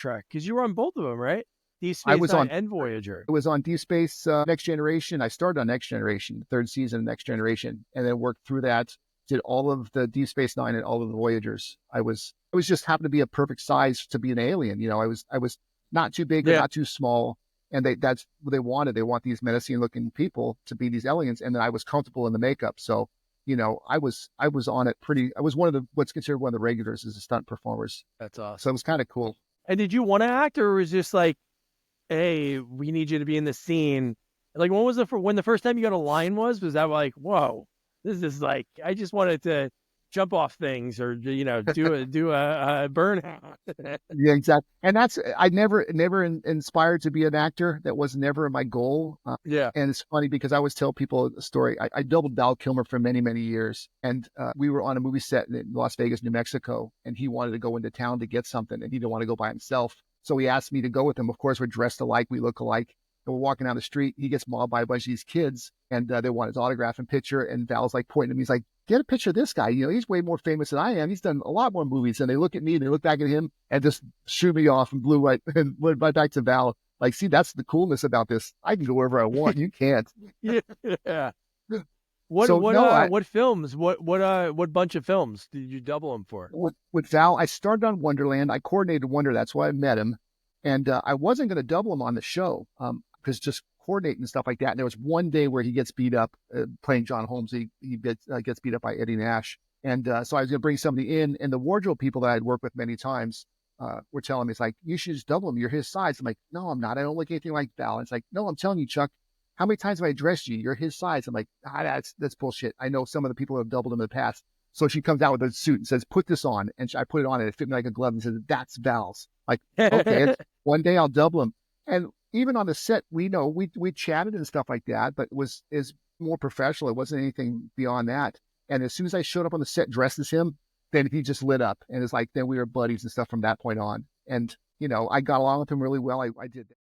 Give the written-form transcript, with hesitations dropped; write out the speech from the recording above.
Trek? Because you were on both of them, right? Deep I Space was Nine on and Voyager. it was on Deep Space Next Generation. I started on Next Generation, third season of Next Generation, and then worked through that. Did all of the Deep Space Nine and all of the Voyagers. I was just happened to be a perfect size to be an alien. I was not too big or Yeah. not too small, and that's what they wanted. They want these menacing looking people to be these aliens, and then I was comfortable in the makeup. So, I was on it pretty. I was one of the what's considered one of the regulars as a stunt performers. That's So it awesome. was kind of cool. And did you want to act, or was it just like, hey, we need you to be in the scene? Like, when was when the first time you got a line was? Was that like, whoa, this is like, I just wanted to jump off things or do a burnout. Yeah, exactly. And that's I never inspired to be an actor. That was never my goal. Yeah. And it's funny because I always tell people the story. I doubled Val Kilmer for many, many years, and we were on a movie set in Las Vegas, New Mexico, and he wanted to go into town to get something, and he didn't want to go by himself. So he asked me to go with him. Of course, we're dressed alike, we look alike, and we're walking down the street. He gets mobbed by a bunch of these kids, and they want his autograph and picture. And Val's like pointing at me. He's like, get a picture of this guy. He's way more famous than I am. He's done a lot more movies. And they look at me and they look back at him and just shoo me off and blew right and went right back to Val. Like, see, that's the coolness about this. I can go wherever I want. You can't. Yeah. What So what no, uh I what films? What bunch of films did you double him for? with Val, I started on Wonderland. I coordinated Wonder. That's why I met him. And I wasn't going to double him on the show because just coordinating and stuff like that. And there was one day where he gets beat up playing John Holmes. He gets beat up by Eddie Nash. And so I was going to bring somebody in. And the wardrobe people that I'd worked with many times were telling me, it's like, you should just double him. You're his size. I'm like, no, I'm not. I don't look anything like Val. And it's like, no, I'm telling you, Chuck, how many times have I addressed you? You're his size. I'm like, that's bullshit. I know some of the people who have doubled him in the past. So she comes out with a suit and says, put this on. And I put it on and it fit me like a glove and says, that's Val's. Like, okay, one day I'll double him. And even on the set, we chatted and stuff like that, but is more professional. It wasn't anything beyond that. And as soon as I showed up on the set dressed as him, then he just lit up. And it's like, then we were buddies and stuff from that point on. And, I got along with him really well. I did that.